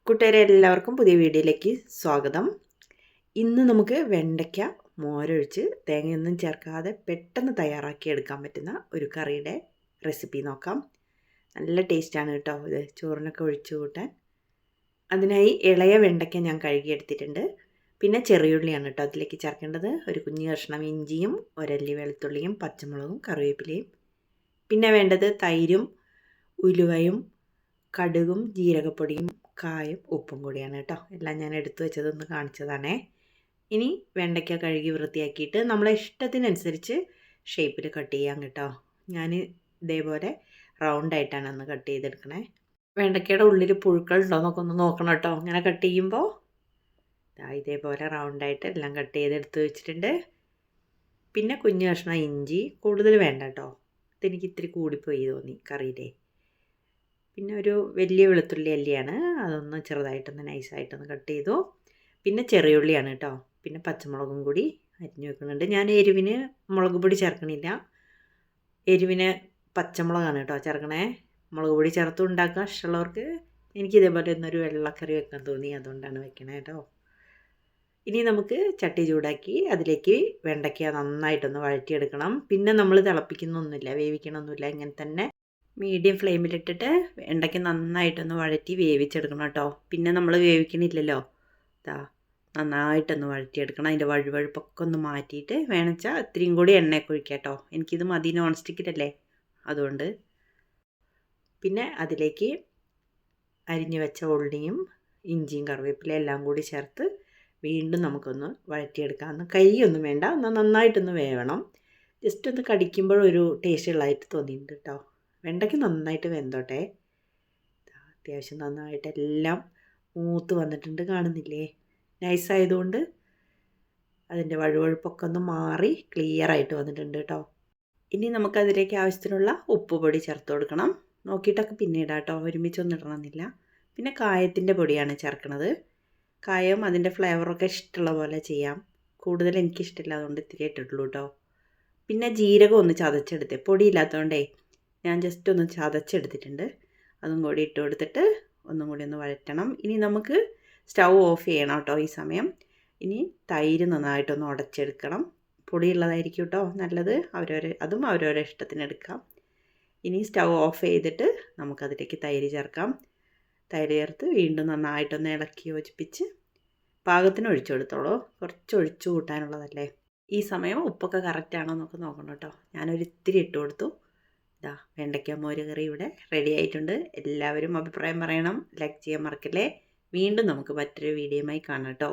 കൂട്ടുകാരെ എല്ലാവർക്കും പുതിയ വീഡിയോയിലേക്ക് സ്വാഗതം. ഇന്ന് നമുക്ക് വെണ്ടയ്ക്ക മോരൊഴിച്ച് തേങ്ങയൊന്നും ചേർക്കാതെ പെട്ടെന്ന് തയ്യാറാക്കി എടുക്കാൻ പറ്റുന്ന ഒരു കറിയുടെ റെസിപ്പി നോക്കാം. നല്ല ടേസ്റ്റാണ് കേട്ടോ ഇത് ചോറിനൊക്കെ ഒഴിച്ചു കൂട്ടാൻ. അതിനായി ഇളയ വെണ്ടയ്ക്ക ഞാൻ കഴുകിയെടുത്തിട്ടുണ്ട്. പിന്നെ ചെറിയുള്ളിയാണ് കേട്ടോ അതിലേക്ക് ചേർക്കേണ്ടത്. ഒരു കുഞ്ഞു കഷ്ണം ഇഞ്ചിയും ഒരല്ലി വെളുത്തുള്ളിയും പച്ചമുളകും കറിവേപ്പിലയും. പിന്നെ വേണ്ടത് തൈരും ഉലുവയും കടുകും ജീരകപ്പൊടിയും കായും ഉപ്പും കൂടിയാണ് കേട്ടോ. എല്ലാം ഞാൻ എടുത്തു വെച്ചതൊന്ന് കാണിച്ചതാണേ. ഇനി വെണ്ടയ്ക്ക കഴുകി വൃത്തിയാക്കിയിട്ട് നമ്മളെ ഇഷ്ടത്തിനനുസരിച്ച് ഷേപ്പിൽ കട്ട് ചെയ്യാം കേട്ടോ. ഞാൻ ഇതേപോലെ റൗണ്ടായിട്ടാണ് ഒന്ന് കട്ട് ചെയ്തെടുക്കണേ. വെണ്ടയ്ക്കയുടെ ഉള്ളിൽ പുഴുക്കളുണ്ടോ എന്നൊക്കെ ഒന്ന് നോക്കണം കേട്ടോ. ഇങ്ങനെ കട്ട് ചെയ്യുമ്പോൾ ഇതേപോലെ റൗണ്ടായിട്ട് എല്ലാം കട്ട് ചെയ്തെടുത്ത് വെച്ചിട്ടുണ്ട്. പിന്നെ കുഞ്ഞു കഷ്ണം ഇഞ്ചി, കൂടുതൽ വേണ്ട കേട്ടോ, ഇതെനിക്ക് ഇത്തിരി കൂടിപ്പോയി തോന്നി കറിയിലേ. പിന്നെ ഒരു വലിയ വെളുത്തുള്ളി അല്ലിയാണ്, അതൊന്ന് ചെറുതായിട്ടൊന്ന് നൈസായിട്ടൊന്ന് കട്ട് ചെയ്തു. പിന്നെ ചെറിയുള്ളിയാണ് കേട്ടോ. പിന്നെ പച്ചമുളകും കൂടി അരിഞ്ഞു വെക്കുന്നുണ്ട്. ഞാൻ എരിവിന് മുളക് പൊടി ചേർക്കണില്ല, എരിവിന് പച്ചമുളകാണ് കേട്ടോ ചേർക്കണേ. മുളക് പൊടി ചേർത്തും ഉണ്ടാക്കുക ഇഷ്ടമുള്ളവർക്ക്. എനിക്കിതേപോലെ ഒന്നൊരു വെള്ളക്കറി വെക്കാൻ തോന്നി, അതുകൊണ്ടാണ് വെക്കണേ കേട്ടോ. ഇനി നമുക്ക് ചട്ടി ചൂടാക്കി അതിലേക്ക് വെണ്ടയ്ക്ക നന്നായിട്ടൊന്ന് വഴറ്റിയെടുക്കണം. പിന്നെ നമ്മൾ തിളപ്പിക്കുന്നൊന്നുമില്ല, വേവിക്കണമൊന്നുമില്ല, ഇങ്ങനെ തന്നെ മീഡിയം ഫ്ലെയിമിലിട്ടിട്ട് വെണ്ടയ്ക്ക നന്നായിട്ടൊന്ന് വഴറ്റി വേവിച്ചെടുക്കണം കേട്ടോ. പിന്നെ നമ്മൾ വേവിക്കണില്ലല്ലോ, നന്നായിട്ടൊന്ന് വഴറ്റിയെടുക്കണം. അതിൻ്റെ വഴുവഴുപ്പൊക്കെ ഒന്ന് മാറ്റിയിട്ട് വേണമെച്ചാൽ ഇത്രയും കൂടി എണ്ണയൊക്കെ ഒഴിക്കാം കേട്ടോ. എനിക്കിത് മതി, നോൺ സ്റ്റിക്കിലല്ലേ, അതുകൊണ്ട്. പിന്നെ അതിലേക്ക് അരിഞ്ഞു വെച്ച ഉള്ളിയും ഇഞ്ചിയും കറിവേപ്പിലയും എല്ലാം കൂടി ചേർത്ത് വീണ്ടും നമുക്കൊന്ന് വഴറ്റിയെടുക്കാം. കൈയൊന്നും വേണ്ട, എന്നാൽ നന്നായിട്ടൊന്ന് വേവണം. ജസ്റ്റ് ഒന്ന് കടിക്കുമ്പോഴൊരു ടേസ്റ്റ് ഉള്ളതായിട്ട് തോന്നിയിട്ടുണ്ട് കേട്ടോ. വെണ്ടയ്ക്ക് നന്നായിട്ട് വെന്തോട്ടെ. അത്യാവശ്യം നന്നായിട്ട് എല്ലാം മൂത്ത് വന്നിട്ടുണ്ട്, കാണുന്നില്ലേ? നൈസായതുകൊണ്ട് അതിൻ്റെ വഴുവഴുപ്പൊക്കെ ഒന്ന് മാറി ക്ലിയറായിട്ട് വന്നിട്ടുണ്ട് കേട്ടോ. ഇനി നമുക്കതിലേക്ക് ആവശ്യത്തിനുള്ള ഉപ്പ് പൊടി ചേർത്ത് കൊടുക്കണം. നോക്കിയിട്ടൊക്കെ പിന്നെ ഇടാം കേട്ടോ, ഒരുമിച്ചൊന്നും ഇടണമെന്നില്ല. പിന്നെ കായത്തിൻ്റെ പൊടിയാണ് ചേർക്കണത്. കായം അതിൻ്റെ ഫ്ലേവറൊക്കെ ഇഷ്ടമുള്ള പോലെ ചെയ്യാം. കൂടുതൽ എനിക്കിഷ്ടമില്ല, അതുകൊണ്ട് ഇത്തിരി ഇട്ടിട്ടുള്ളൂ കേട്ടോ. പിന്നെ ജീരകം ഒന്ന് ചതച്ചെടുത്തേ, പൊടിയില്ലാത്തതുകൊണ്ടേ ഞാൻ ജസ്റ്റ് ഒന്ന് ചതച്ചെടുത്തിട്ടുണ്ട്. അതും കൂടി ഇട്ട് കൊടുത്തിട്ട് ഒന്നും കൂടി ഒന്ന് വഴറ്റണം. ഇനി നമുക്ക് സ്റ്റൗ ഓഫ് ചെയ്യണം കേട്ടോ ഈ സമയം. ഇനി തൈര് നന്നായിട്ടൊന്ന് ഉടച്ചെടുക്കണം. പൊടിയുള്ളതായിരിക്കും കേട്ടോ നല്ലത്, അതും അവരവരെ ഇഷ്ടത്തിന് എടുക്കാം. ഇനി സ്റ്റൗ ഓഫ് ചെയ്തിട്ട് നമുക്കതിലേക്ക് തൈര് ചേർക്കാം. തൈര് ചേർത്ത് വീണ്ടും നന്നായിട്ടൊന്ന് ഇളക്കി യോജിപ്പിച്ച് പാകത്തിന് ഒഴിച്ചു കൊടുത്തോളൂ. കുറച്ച് ഒഴിച്ചു കൂട്ടാനുള്ളതല്ലേ. ഈ സമയം ഉപ്പൊക്കെ കറക്റ്റാണോ എന്നൊക്കെ നോക്കണം കേട്ടോ. ഞാനൊരിത്തിരി ഇട്ട് കൊടുത്തു. വെണ്ടയ്ക്ക മോര് കറി ഇവിടെ റെഡി ആയിട്ടുണ്ട്. എല്ലാവരും അഭിപ്രായം പറയണം, ലൈക്ക് ചെയ്യാൻ മറക്കല്ലേ. വീണ്ടും നമുക്ക് മറ്റൊരു വീഡിയോയുമായി കാണാം കേട്ടോ.